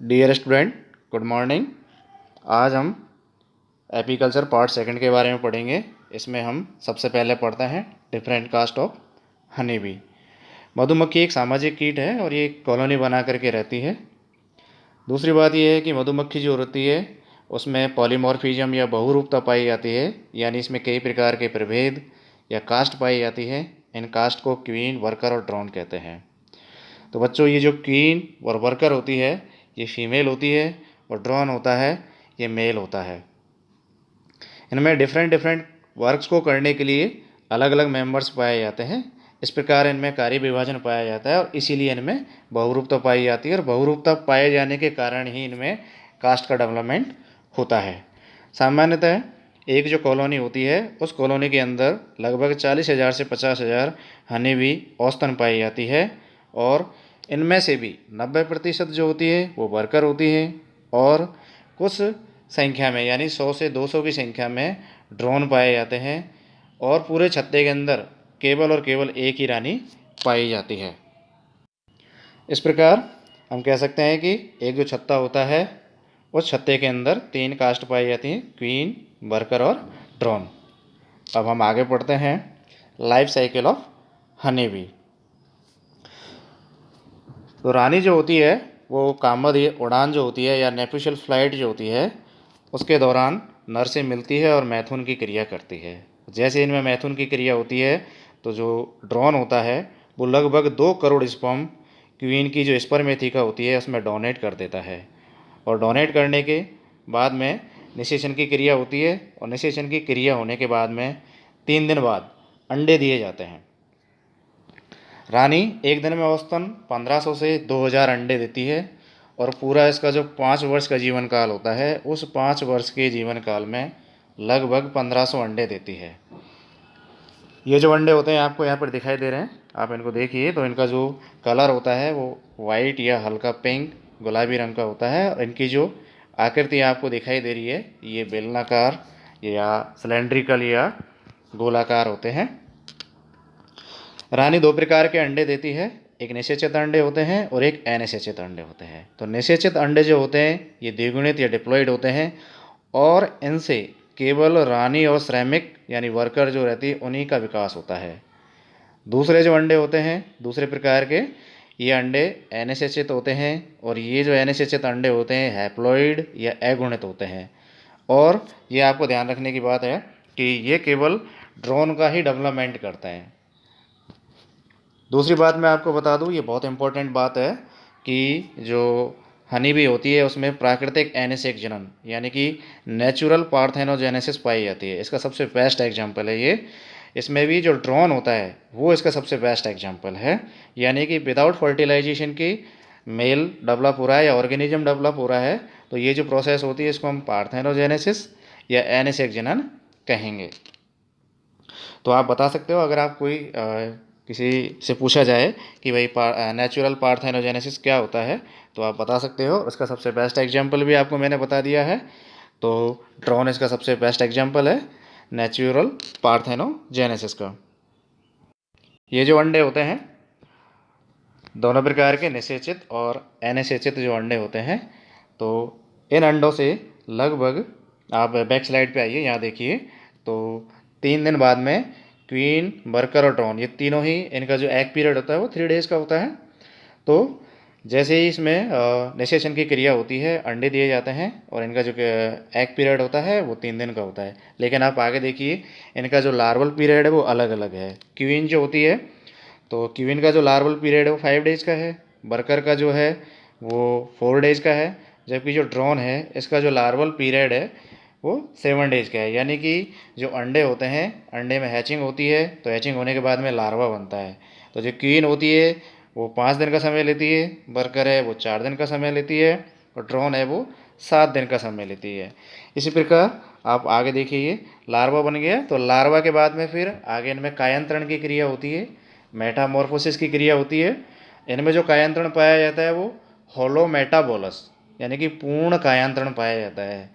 Dear student, good morning. आज हम apiculture part second के बारे में पढ़ेंगे। इसमें हम सबसे पहले पढ़ते हैं different caste of honey bee. मधुमक्खी एक सामाजिक कीट है और ये एक कॉलोनी बना करके रहती है। दूसरी बात यह है कि मधुमक्खी जो होती है उसमें पॉलीमॉर्फिज्म या बहुरूपता पाई जाती है, यानी इसमें कई प्रकार के प्रभेद या कास्ट पाई जाती है। इन कास्ट को क्वीन, वर्कर और ड्रोन कहते हैं। तो बच्चों, ये जो क्वीन और वर्कर होती है ये फीमेल होती है और ड्रोन होता है ये मेल होता है। इनमें डिफरेंट डिफरेंट वर्क्स को करने के लिए अलग अलग मेंबर्स पाए जाते हैं। इस प्रकार इनमें कार्य विभाजन पाया जाता है और इसीलिए इनमें बहुरूपता पाई जाती है और बहुरूपता पाए जाने के कारण ही इनमें कास्ट का डेवलपमेंट होता है। सामान्यतः एक जो कॉलोनी होती है उस कॉलोनी के अंदर लगभग 40,000 से 50,000 हनी बी औसतन पाई जाती है और इनमें से भी 90% जो होती है वो वर्कर होती है और कुछ संख्या में यानी 100 से 200 की संख्या में ड्रोन पाए जाते हैं और पूरे छत्ते के अंदर केवल और केवल एक ही रानी पाई जाती है। इस प्रकार हम कह सकते हैं कि एक जो छत्ता होता है उस छत्ते के अंदर 3 कास्ट पाई जाती हैं, क्वीन, वर्कर और ड्रोन। अब हम आगे पढ़ते हैं life cycle of honey bee. तो रानी जो होती है वो कामद उड़ान जो होती है या नेफिशियल फ्लाइट जो होती है उसके दौरान नर से मिलती है और मैथुन की क्रिया करती है। जैसे इनमें मैथुन की क्रिया होती है तो जो ड्रोन होता है वो लगभग 2 करोड़ स्पर्म क्वीन की जो स्पर्मेथिका होती है उसमें डोनेट कर देता है और डोनेट करने के बाद में निषेचन की क्रिया होती है और निषेचन की क्रिया होने के बाद में 3 दिन बाद अंडे दिए जाते हैं। रानी एक दिन में औसतन 1500 से 2000 अंडे देती है और पूरा इसका जो 5 वर्ष का जीवन काल होता है उस 5 वर्ष के जीवन काल में लगभग 1500 अंडे देती है। ये जो अंडे होते हैं आपको यहाँ पर दिखाई दे रहे हैं, आप इनको देखिए तो इनका जो कलर होता है वो वाइट या हल्का पिंक गुलाबी रंग का होता है और इनकी जो आकृति आपको दिखाई दे रही है ये बेलनाकार या सिलेंड्रिकल या गोलाकार होते हैं। रानी 2 प्रकार के अंडे देती है, एक निषेचित अंडे होते हैं और एक अनिषेचित अंडे होते हैं। तो निषेचित अंडे जो होते हैं ये द्विगुणित या डिप्लॉयड होते हैं और इनसे केवल रानी और श्रमिक यानी वर्कर जो रहती है उन्हीं का विकास होता है। दूसरे जो अंडे होते हैं दूसरे प्रकार के ये अंडे अनिषेचित होते हैं और ये जो अनिषेचित अंडे होते हैं हैप्लॉइड या अगुणित होते हैं। और ये आपको ध्यान रखने की बात है कि ये केवल ड्रोन का ही डेवलपमेंट करते हैं। दूसरी बात मैं आपको बता दूं, ये बहुत इंपॉर्टेंट बात है कि जो हनी बी होती है उसमें प्राकृतिक अनिषेक जनन यानी कि नेचुरल पार्थेनोजेनेसिस पाई जाती है। इसका सबसे बेस्ट एग्जांपल है ये। इसमें भी जो ड्रोन होता है वो इसका सबसे बेस्ट एग्जांपल है, यानी कि विदाउट फर्टिलाइजेशन की मेल डेवलप हो रहा है या ऑर्गेनिज्म डेवलप हो रहा है। तो ये जो प्रोसेस होती है इसको हम पार्थेनोजेनेसिस या अनिषेक जनन कहेंगे। तो आप बता सकते हो, अगर आप कोई किसी से पूछा जाए कि भाई नेचुरल पार्थेनोजेनेसिस क्या होता है तो आप बता सकते हो। उसका सबसे बेस्ट एग्जांपल भी आपको मैंने बता दिया है। तो ड्रोन इसका सबसे बेस्ट एग्जांपल है नेचुरल पार्थेनोजेनेसिस का। ये जो अंडे होते हैं दोनों प्रकार के निषेचित और अनिषेचित जो अंडे होते हैं, तो इन अंडों से लगभग, आप बैक स्लाइड पे आइए, यहाँ देखिए तो 3 दिन बाद में क्वीन, वर्कर और ड्रोन ये तीनों ही, इनका जो एग पीरियड होता है वो 3 डेज़ का होता है। तो जैसे ही इसमें निषेचन की क्रिया होती है अंडे दिए जाते हैं और इनका जो एग पीरियड होता है वो 3 दिन का होता है। लेकिन आप आगे देखिए इनका जो लार्वल पीरियड है वो अलग अलग है। क्वीन जो होती है तो क्वीन का जो लार्वल पीरियड है वो 5 डेज़ का है, वर्कर का जो है वो 4 डेज़ का है, जबकि जो ड्रोन है इसका जो लार्वल पीरियड है वो 7 डेज़ का है। यानी कि जो अंडे होते हैं अंडे में हैचिंग होती है तो हैचिंग होने के बाद में लार्वा बनता है। तो जो क्वीन होती है वो 5 दिन का समय लेती है, वर्कर है वो 4 दिन का समय लेती है और ड्रोन है वो 7 दिन का समय लेती है। इसी प्रकार आप आगे देखिए, लार्वा बन गया तो लार्वा के बाद में फिर आगे इनमें कायांतरण की क्रिया होती है, मेटामॉर्फोसिस की क्रिया होती है। इनमें जो कायांतरण पाया जाता है वो होलोमेटाबोलस यानी कि पूर्ण कायांतरण पाया जाता है।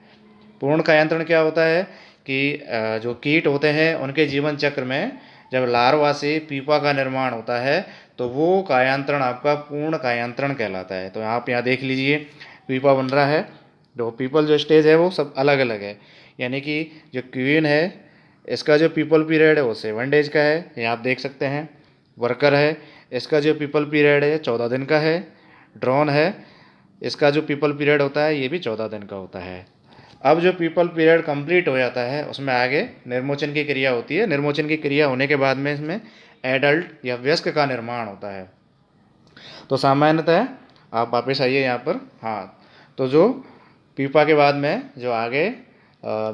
पूर्ण कायांतरण क्या होता है कि जो कीट होते हैं उनके जीवन चक्र में जब लार्वा से पीपा का निर्माण होता है तो वो कायांतरण आपका पूर्ण कायांतरण कहलाता है। तो आप यहाँ देख लीजिए पीपा बन रहा है। जो पीपल जो स्टेज है वो सब अलग अलग है, यानी कि जो क्वीन है इसका जो पीपल पीरियड है वो 7 डेज का है, ये आप देख सकते हैं। वर्कर है, इसका जो पीपल पीरियड है 14 दिन का है। ड्रोन है, इसका जो पीपल पीरियड होता है ये भी 14 दिन का होता है। अब जो पीपल पीरियड कंप्लीट हो जाता है उसमें आगे निर्मोचन की क्रिया होती है। निर्मोचन की क्रिया होने के बाद में इसमें एडल्ट या वयस्क का निर्माण होता है। तो सामान्यतः आप वापस आइए यहाँ पर। हाँ, तो जो पीपा के बाद में जो आगे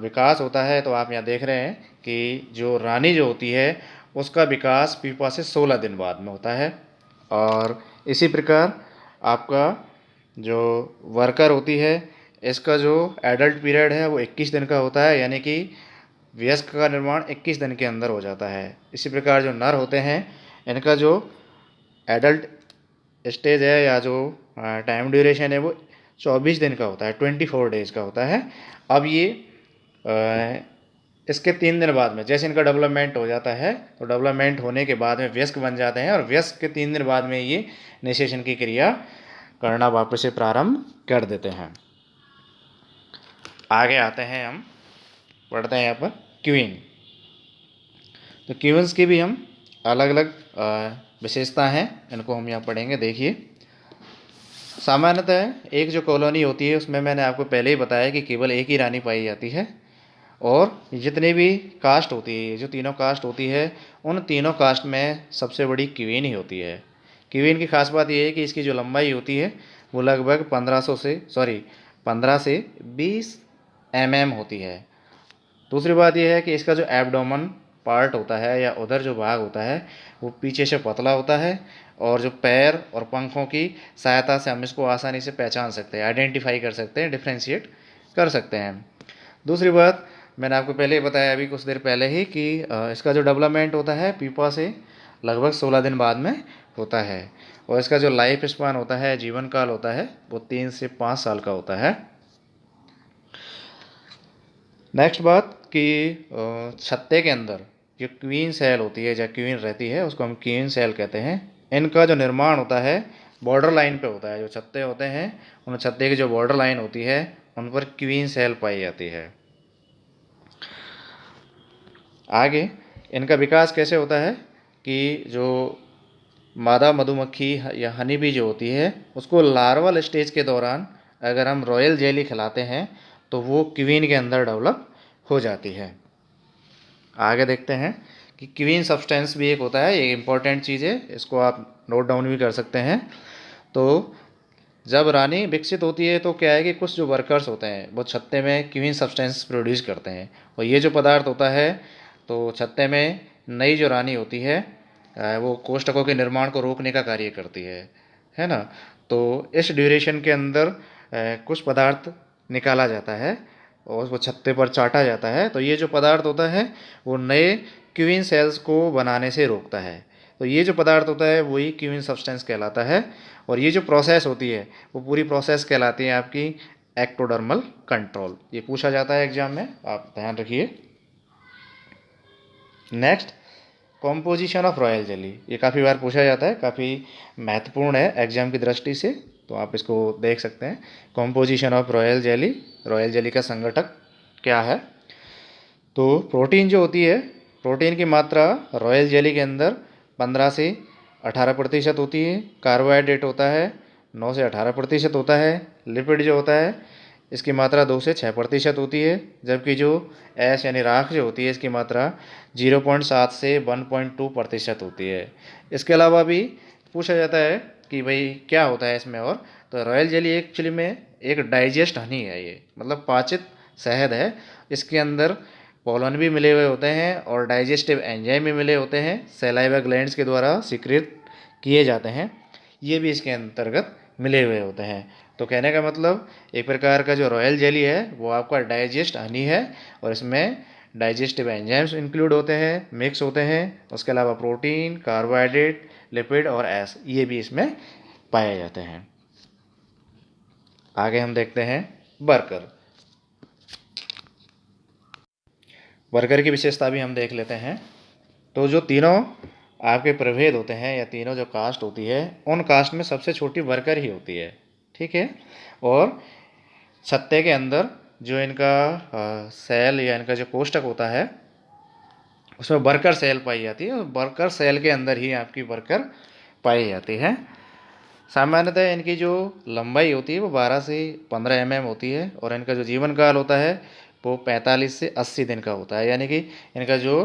विकास होता है, तो आप यहाँ देख रहे हैं कि जो रानी जो होती है उसका विकास पीपा से 16 दिन बाद में होता है। और इसी प्रकार आपका जो वर्कर होती है इसका जो एडल्ट पीरियड है वो 21 दिन का होता है, यानी कि वयस्क का निर्माण 21 दिन के अंदर हो जाता है। इसी प्रकार जो नर होते हैं इनका जो एडल्ट स्टेज है या जो टाइम ड्यूरेशन है वो 24 दिन का होता है, 24 डेज का होता है। अब ये इसके 3 दिन बाद में जैसे इनका डेवलपमेंट हो जाता है, तो डेवलपमेंट होने के बाद में वयस्क बन जाते हैं, और वयस्क के 3 दिन बाद में ये निषेचन की क्रिया करना वापस से प्रारंभ कर देते हैं। आगे आते हैं, हम पढ़ते हैं यहाँ पर क्वीन। तो क्वींस की भी हम अलग अलग विशेषता हैं, इनको हम यहाँ पढ़ेंगे। देखिए, सामान्यतः एक जो कॉलोनी होती है उसमें मैंने आपको पहले ही बताया कि केवल एक ही रानी पाई जाती है, और जितनी भी कास्ट होती है, जो तीनों कास्ट होती है, उन तीनों कास्ट में सबसे बड़ी क्वीन ही होती है। क्वीन की खास बात यह है कि इसकी जो लंबाई होती है वो लगभग 15 से 20 mm होती है। दूसरी बात यह है कि इसका जो एब्डोमन पार्ट होता है या उधर जो भाग होता है वो पीछे से पतला होता है, और जो पैर और पंखों की सहायता से हम इसको आसानी से पहचान सकते हैं, आइडेंटिफाई कर सकते हैं, डिफ्रेंशिएट कर सकते हैं। दूसरी बात, मैंने आपको पहले ही बताया अभी कुछ देर पहले ही कि इसका जो डेवलपमेंट होता है पीपा से लगभग 16 दिन बाद में होता है, और इसका जो लाइफ स्पान होता है, जीवन काल होता है, वो 3 से 5 साल का होता है। नेक्स्ट बात कि छत्ते के अंदर जो क्वीन सेल होती है या क्वीन रहती है उसको हम क्वीन सेल कहते हैं। इनका जो निर्माण होता है बॉर्डर लाइन पे होता है। जो छत्ते होते हैं उन छत्ते की जो बॉर्डर लाइन होती है उन पर क्वीन सेल पाई जाती है। आगे इनका विकास कैसे होता है कि जो मादा मधुमक्खी या हनी बी जो होती है उसको लार्वल स्टेज के दौरान अगर हम रॉयल जेली खिलाते हैं तो वो क्वीन के अंदर डेवलप हो जाती है। आगे देखते हैं कि क्वीन सब्सटेंस भी एक होता है, ये इंपॉर्टेंट चीज़ है, इसको आप नोट डाउन भी कर सकते हैं। तो जब रानी विकसित होती है तो क्या है कि कुछ जो वर्कर्स होते हैं वो छत्ते में क्वीन सब्सटेंस प्रोड्यूस करते हैं, और ये जो पदार्थ होता है तो छत्ते में नई जो रानी होती है वो कोष्ठकों के निर्माण को रोकने का कार्य करती है ना। तो इस ड्यूरेशन के अंदर कुछ पदार्थ निकाला जाता है और वो छत्ते पर चाटा जाता है, तो ये जो पदार्थ होता है वो नए क्वीन सेल्स को बनाने से रोकता है। तो ये जो पदार्थ होता है वही क्वीन सब्सटेंस कहलाता है, और ये जो प्रोसेस होती है वो पूरी प्रोसेस कहलाती है आपकी एक्टोडर्मल कंट्रोल। ये पूछा जाता है एग्जाम में, आप ध्यान रखिए। Next, composition of royal jelly, ये काफ़ी बार पूछा जाता है, काफ़ी महत्वपूर्ण है एग्जाम की दृष्टि से, तो आप इसको देख सकते हैं। कॉम्पोजिशन ऑफ रॉयल जेली का संगठक क्या है। तो प्रोटीन जो होती है, प्रोटीन की मात्रा रॉयल जेली के अंदर 15 से 18% होती है। कार्बोहाइड्रेट होता है 9 से 18% होता है। लिपिड जो होता है इसकी मात्रा 2 से 6% होती है, जबकि जो एस यानी राख जो होती है इसकी मात्रा 0.7 से 1.2% होती है। इसके अलावा भी पूछा जाता है कि भाई क्या होता है इसमें, और तो रॉयल जेली एक्चुअली में एक डाइजेस्ट हनी है, ये मतलब पाचित शहद है। इसके अंदर पोलन भी मिले हुए होते हैं और डाइजेस्टिव एंजाइम भी मिले होते हैं, सलाइवा ग्लैंड्स के द्वारा सीक्रेट किए जाते हैं, ये भी इसके अंतर्गत मिले हुए होते हैं। तो कहने का मतलब एक प्रकार का जो रॉयल जेली है वो आपका डाइजेस्ट हनी है, और इसमें डाइजेस्टिव एंजाइम्स इंक्लूड होते हैं, मिक्स होते हैं। उसके अलावा प्रोटीन, कार्बोहाइड्रेट, लिपिड और एस ये भी इसमें पाए जाते हैं। आगे हम देखते हैं वर्कर। वर्कर की विशेषता भी हम देख लेते हैं। तो जो तीनों आपके प्रभेद होते हैं या तीनों जो कास्ट होती है उन कास्ट में सबसे छोटी वर्कर ही होती है, ठीक है। और छत्ते के अंदर जो इनका सेल या इनका जो कोष्ठक होता है उसमें वर्कर सेल पाई जाती है, और वर्कर सेल के अंदर ही आपकी वर्कर पाई जाती है। सामान्यतः इनकी जो लंबाई होती है वो 12 से 15 होती है, और इनका जो जीवन काल होता है वो 45 से 80 दिन का होता है। यानी कि इनका जो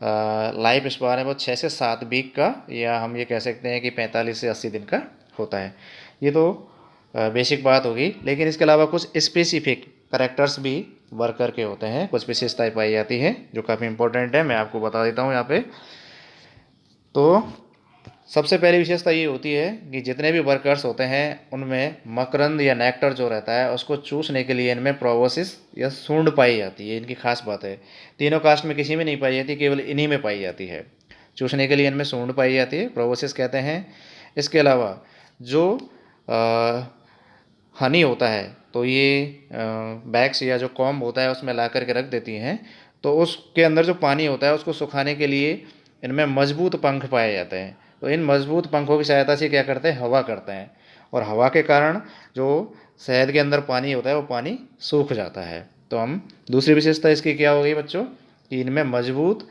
लाइफ स्पान है वो 6 से 7 वीक का, या हम ये कह सकते हैं कि 45 से 80 दिन का होता है। ये तो बेसिक बात होगी, लेकिन इसके अलावा कुछ स्पेसिफिक करेक्टर्स भी वर्कर के होते हैं, कुछ विशेषताएं पाई जाती हैं जो काफ़ी इंपॉर्टेंट है, मैं आपको बता देता हूँ यहाँ पे। तो सबसे पहली विशेषता ये होती है कि जितने भी वर्कर्स होते हैं उनमें मकरंद या नेक्टर जो रहता है उसको चूसने के लिए इनमें प्रोबोसिस या सूंड पाई जाती है। इनकी खास बात है, तीनों कास्ट में किसी में नहीं पाई जाती, केवल इन्हीं में पाई जाती है। चूसने के लिए इनमें सूंड पाई जाती है, प्रोबोसिस कहते हैं। इसके अलावा जो हनी होता है तो ये बैग्स या जो कॉम्ब होता है उसमें ला करके रख देती हैं, तो उसके अंदर जो पानी होता है उसको सुखाने के लिए इनमें मजबूत पंख पाए जाते हैं। तो इन मजबूत पंखों की सहायता से क्या करते हैं, हवा करते हैं, और हवा के कारण जो शहद के अंदर पानी होता है वो पानी सूख जाता है। तो हम दूसरी विशेषता इसकी क्या हो गई बच्चों, कि इनमें मजबूत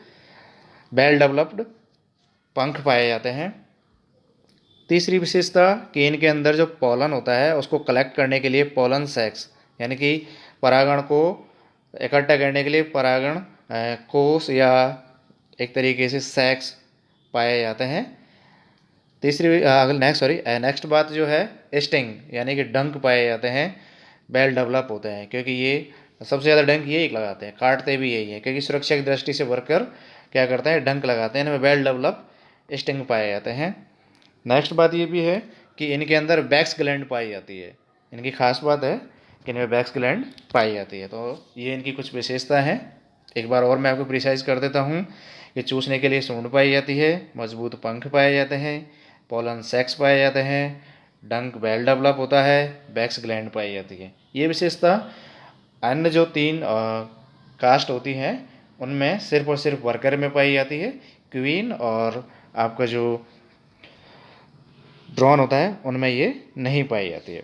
वेल डेवलप्ड पंख पाए जाते हैं। तीसरी विशेषता कि इनके अंदर जो पॉलन होता है उसको कलेक्ट करने के लिए पॉलन सैक्स, यानी कि परागण को इकट्ठा करने के लिए परागण कोष या एक तरीके से सैक्स पाए जाते हैं। नेक्स्ट बात जो है स्टिंग, यानी कि डंक पाए जाते हैं, वेल डेवलप होते हैं, क्योंकि ये सबसे ज़्यादा डंक यही लगाते हैं, काटते भी यही है, क्योंकि सुरक्षा की दृष्टि से वर्कर क्या करते हैं, डंक लगाते हैं, इनमें वेल डेवलप स्टिंग पाए जाते हैं। नेक्स्ट बात ये भी है कि इनके अंदर बैक्स ग्लैंड पाई जाती है। इनकी खास बात है कि इनमें बैक्स ग्लैंड पाई जाती है। तो ये इनकी कुछ विशेषता है। एक बार और मैं आपको प्रिसाइज कर देता हूँ कि चूसने के लिए सूंड पाई जाती है, मजबूत पंख पाए जाते हैं, पोलन सेक्स पाए जाते हैं, डंक वेल डेवलप होता है, बैक्स ग्लैंड पाई जाती है। ये विशेषता अन्य जो 3 कास्ट होती हैं उनमें सिर्फ और सिर्फ वर्कर में पाई जाती है। क्वीन और आपका जो ड्रोन होता है उनमें ये नहीं पाई जाती है।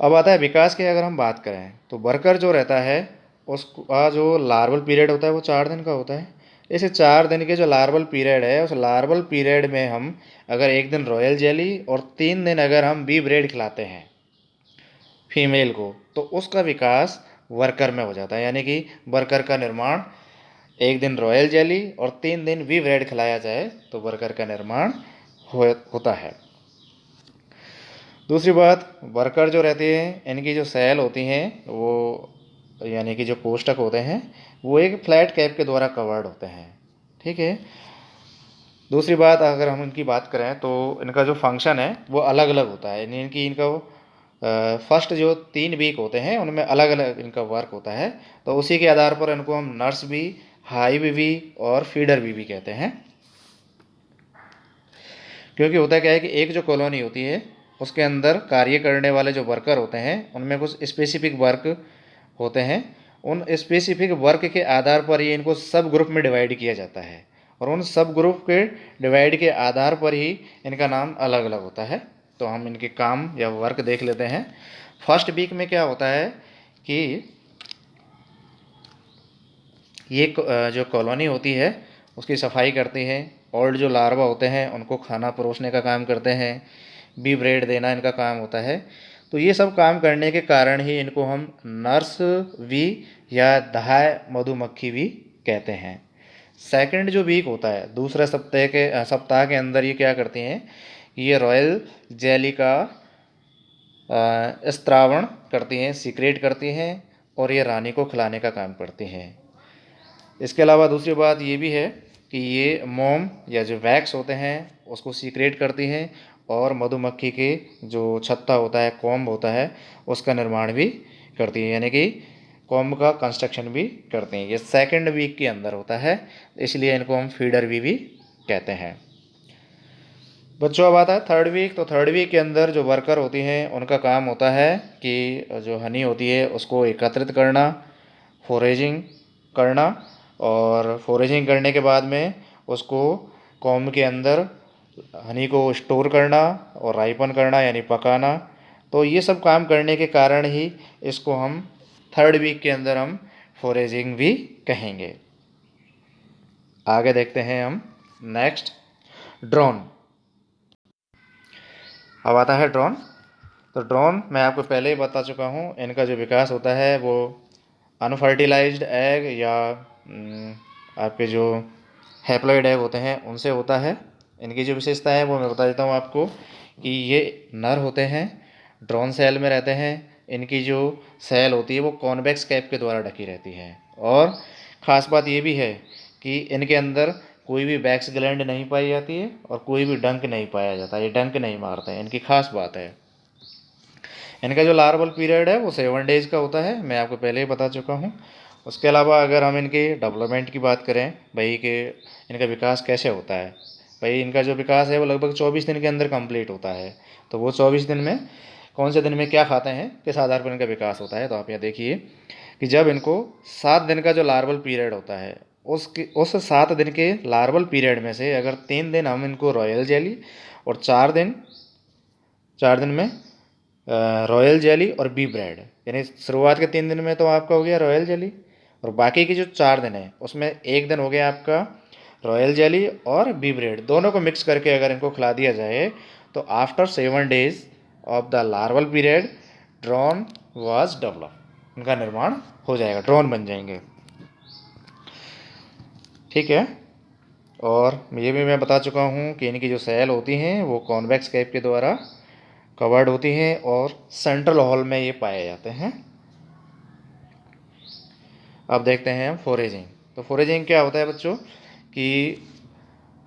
अब आता है विकास की अगर हम बात करें तो वर्कर जो रहता है उसका जो लार्वल पीरियड होता है वो 4 दिन का होता है। इसे 4 दिन के जो लार्वल पीरियड है उस लार्वल पीरियड में हम अगर 1 दिन रॉयल जेली और 3 दिन अगर हम बी ब्रेड खिलाते हैं फीमेल को, तो उसका विकास वर्कर में हो जाता है। यानी कि वर्कर का निर्माण 1 दिन रॉयल जेली और 3 दिन बी ब्रेड खिलाया जाए तो वर्कर का निर्माण होता है। दूसरी बात, वर्कर जो रहते हैं इनकी जो सेल होती हैं वो यानी कि जो कोष्ठक होते हैं वो एक फ्लैट कैप के द्वारा कवर्ड होते हैं। ठीक है। दूसरी बात अगर हम इनकी बात करें तो इनका जो फंक्शन है वो अलग अलग होता है। इनका फर्स्ट जो 3 वीक होते हैं उनमें अलग अलग इनका वर्क होता है, तो उसी के आधार पर इनको हम नर्स भी, हाइव भी और फीडर भी कहते हैं। क्योंकि होता क्या है कि एक जो कॉलोनी होती है उसके अंदर कार्य करने वाले जो वर्कर होते हैं उनमें कुछ स्पेसिफिक वर्क होते हैं। उन स्पेसिफिक वर्क के आधार पर ही इनको सब ग्रुप में डिवाइड किया जाता है, और उन सब ग्रुप के डिवाइड के आधार पर ही इनका नाम अलग अलग होता है। तो हम इनके काम या वर्क देख लेते हैं। फर्स्ट वीक में क्या होता है कि ये जो कॉलोनी होती है उसकी सफाई करती है, ओल्ड जो लार्वा होते हैं उनको खाना परोसने का काम करते हैं, बी ब्रेड देना इनका काम होता है। तो ये सब काम करने के कारण ही इनको हम नर्स वी या दाह्य मधुमक्खी भी कहते हैं। सेकंड जो वीक होता है, दूसरे सप्ताह के अंदर ये क्या करती हैं, ये रॉयल जेली का स्त्रावण करती हैं, सीक्रेट करती हैं, और ये रानी को खिलाने का काम करती हैं। इसके अलावा दूसरी बात ये भी है कि ये मोम या जो वैक्स होते हैं उसको सीक्रेट करती हैं, और मधुमक्खी के जो छत्ता होता है, कॉम्ब होता है, उसका निर्माण भी करती हैं, यानी कि कॉम्ब का कंस्ट्रक्शन भी करती हैं। ये सेकंड वीक के अंदर होता है, इसलिए इनको हम फीडर भी कहते हैं। बच्चों अब आता है थर्ड वीक। तो थर्ड वीक के अंदर जो वर्कर होती हैं उनका काम होता है कि जो हनी होती है उसको एकत्रित करना, फोरेजिंग करना, और फोरेजिंग करने के बाद में उसको कॉम्ब के अंदर हनी को स्टोर करना और राइपन करना यानी पकाना, तो ये सब काम करने के कारण ही इसको हम थर्ड वीक के अंदर हम फोरेजिंग भी कहेंगे। आगे देखते हैं हम नेक्स्ट, ड्रोन। अब आता है ड्रोन। तो ड्रोन मैं आपको पहले ही बता चुका हूँ, इनका जो विकास होता है वो अनफर्टिलाइज्ड एग या आपके जो हैप्लॉइड एग होते हैं उनसे होता है। इनकी जो विशेषता है वो मैं बता देता हूँ आपको कि ये नर होते हैं, ड्रोन सेल में रहते हैं। इनकी जो सेल होती है वो कॉन्वेक्स कैप के द्वारा ढकी रहती है। और ख़ास बात ये भी है कि इनके अंदर कोई भी बैक्स ग्लैंड नहीं पाई जाती है और कोई भी डंक नहीं पाया जाता, ये डंक नहीं मारते हैं, इनकी खास बात है। इनका जो लार्वल पीरियड है वो 7 डेज का होता है, मैं आपको पहले ही बता चुका हूँ। उसके अलावा अगर हम इनके डेवलपमेंट की बात करें भाई कि इनका विकास कैसे होता है, भाई इनका जो विकास है वो लगभग 24 दिन के अंदर कंप्लीट होता है। तो वो 24 दिन में कौन से दिन में क्या खाते हैं, किस आधार पर इनका विकास होता है। तो आप यहाँ देखिए कि जब इनको 7 दिन का जो लार्वल पीरियड होता है उस 7 दिन के लार्वल पीरियड में से अगर 3 दिन हम इनको रॉयल जेली और 4 दिन में रॉयल जेली और बी ब्रेड, यानी शुरुआत के 3 दिन में तो आपका हो गया रॉयल जेली और बाकी के जो 4 दिन है उसमें 1 दिन हो गया आपका रॉयल जेली और बी ब्रेड, दोनों को मिक्स करके अगर इनको खिला दिया जाए तो after 7 days of the larval period drone was develop, इनका निर्माण हो जाएगा, ड्रोन बन जाएंगे। ठीक है। और ये भी मैं बता चुका हूँ कि इनकी जो सेल होती हैं वो कॉन्वेक्स कैप के द्वारा कवर्ड होती हैं और सेंट्रल हॉल में ये पाए जाते हैं। अब देखते हैं हम फोरेजिंग। तो फोरेजिंग क्या होता है बच्चों कि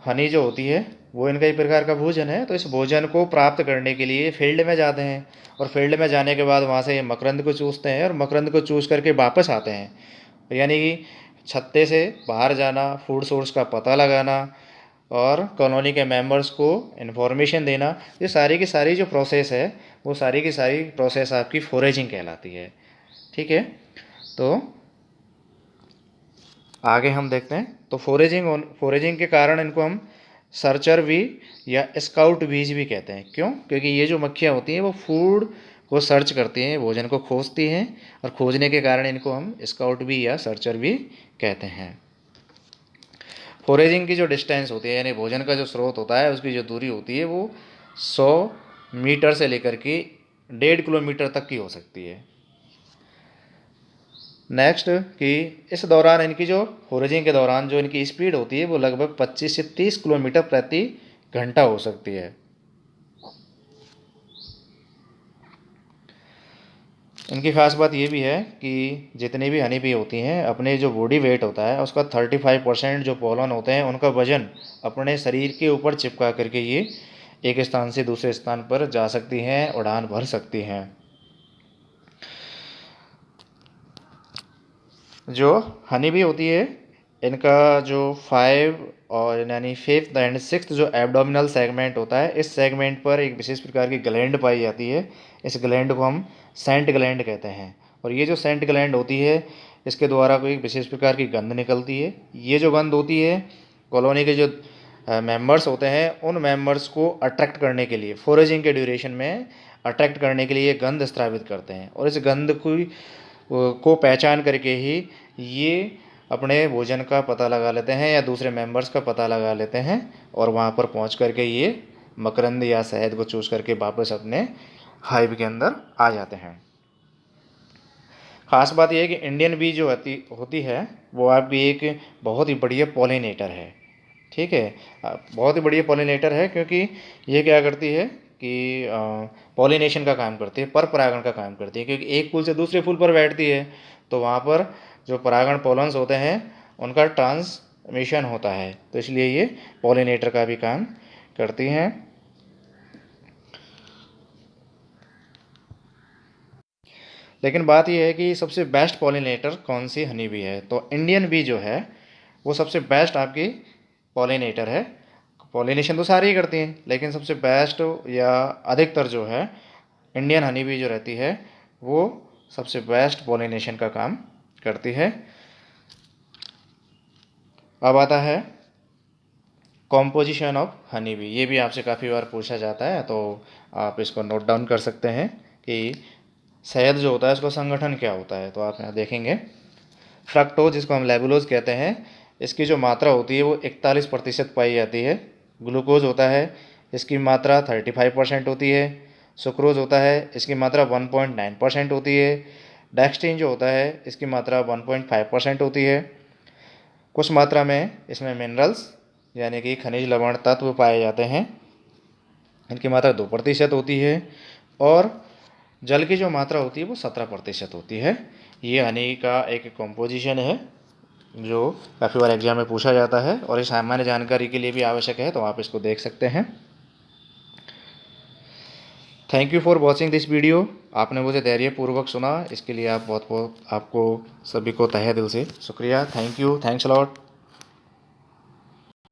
हनी जो होती है वो इनका एक प्रकार का भोजन है। तो इस भोजन को प्राप्त करने के लिए फील्ड में जाते हैं और फील्ड में जाने के बाद वहाँ से ये मकरंद को चूसते हैं और मकरंद को चूस करके वापस आते हैं। यानी कि छत्ते से बाहर जाना, फूड सोर्स का पता लगाना और कॉलोनी के मेंबर्स को इन्फॉर्मेशन देना, ये सारी की सारी जो प्रोसेस है वो सारी की सारी प्रोसेस आपकी फोरेजिंग कहलाती है। ठीक है। तो आगे हम देखते हैं। तो फोरेजिंग के कारण इनको हम सर्चर भी या स्काउट बीज भी कहते हैं। क्यों? क्योंकि ये जो मक्खियाँ होती हैं वो फूड को सर्च करती हैं, भोजन को खोजती हैं और खोजने के कारण इनको हम स्काउट भी या सर्चर भी कहते हैं। फोरेजिंग की जो डिस्टेंस होती है यानी भोजन का जो स्रोत होता है उसकी जो दूरी होती है वो 100 मीटर से लेकर के 1.5 किलोमीटर तक की हो सकती है। नेक्स्ट कि इस दौरान इनकी जो फोरेजिंग के दौरान जो इनकी स्पीड होती है वो लगभग 25 से 30 किलोमीटर प्रति घंटा हो सकती है। इनकी खास बात ये भी है कि जितनी भी हनी बी होती हैं अपने जो बॉडी वेट होता है उसका 35% जो पोलन होते हैं उनका वजन अपने शरीर के ऊपर चिपका करके ये एक स्थान से दूसरे स्थान पर जा सकती हैं, उड़ान भर सकती हैं। जो हनी बी होती है इनका जो 5 और यानी 5th एंड 6th जो एब्डोमिनल सेगमेंट होता है इस सेगमेंट पर एक विशेष प्रकार की ग्लैंड पाई जाती है। इस ग्लैंड को हम सेंट ग्लैंड कहते हैं और ये जो सेंट ग्लैंड होती है इसके द्वारा कोई विशेष प्रकार की गंध निकलती है। ये जो गंध होती है कॉलोनी के जो मेंबर्स होते हैं उन मेंबर्स को अट्रैक्ट करने के लिए फोरेजिंग के ड्यूरेशन में अट्रैक्ट करने के लिए गंध स्रावित करते हैं और इस गंध को पहचान करके ही ये अपने भोजन का पता लगा लेते हैं या दूसरे मेंबर्स का पता लगा लेते हैं और वहाँ पर पहुँच करके ये मकरंद या शहद को चूस करके वापस अपने हाइव के अंदर आ जाते हैं। ख़ास बात यह है कि इंडियन बी जो होती है वो आपकी एक बहुत ही बढ़िया पॉलिनेटर है। ठीक है, बहुत ही बढ़िया पॉलिनेटर है क्योंकि ये क्या करती है कि पॉलिनेशन का काम करती है, पर परागण का काम करती है। क्योंकि एक फूल से दूसरे फूल पर बैठती है तो वहाँ पर जो परागण पोलन्स होते हैं उनका ट्रांसमिशन होता है, तो इसलिए ये पॉलिनेटर का भी काम करती हैं। लेकिन बात यह है कि सबसे बेस्ट पॉलिनेटर कौन सी हनी बी है, तो इंडियन बी जो है वो सबसे बेस्ट आपकी पॉलिनेटर है। पॉलिनेशन तो सारी ही करती हैं लेकिन सबसे बेस्ट या अधिकतर जो है इंडियन हनी बी जो रहती है वो सबसे बेस्ट पॉलिनेशन का काम करती है। अब आता है कॉम्पोजिशन ऑफ हनी बी। ये भी आपसे काफ़ी बार पूछा जाता है तो आप इसको नोट डाउन कर सकते हैं कि शहद जो होता है उसका संगठन क्या होता है। तो आप यहाँ देखेंगे फ्रक्टोज, जिसको हम लेबुलोज कहते हैं, इसकी जो मात्रा होती है वो 41% पाई जाती है। ग्लूकोज होता है, इसकी मात्रा 35% होती है। सुक्रोज होता है, इसकी मात्रा 1.9% होती है। डेक्सट्रीन जो होता है इसकी मात्रा 1.5% होती है। कुछ मात्रा में इसमें मिनरल्स यानी कि खनिज लवण तत्व पाए जाते हैं, इनकी मात्रा 2% होती है। और जल की जो मात्रा होती है वो 17% होती है। ये हनी का एक कॉम्पोजिशन है जो काफ़ी बार एग्जाम में पूछा जाता है और ये सामान्य जानकारी के लिए भी आवश्यक है, तो आप इसको देख सकते हैं। Thank you for watching this video. आपने मुझे धैर्यपूर्वक सुना, इसके लिए आप बहुत बहुत आपको सभी को तहे दिल से शुक्रिया। Thank you, thanks a lot.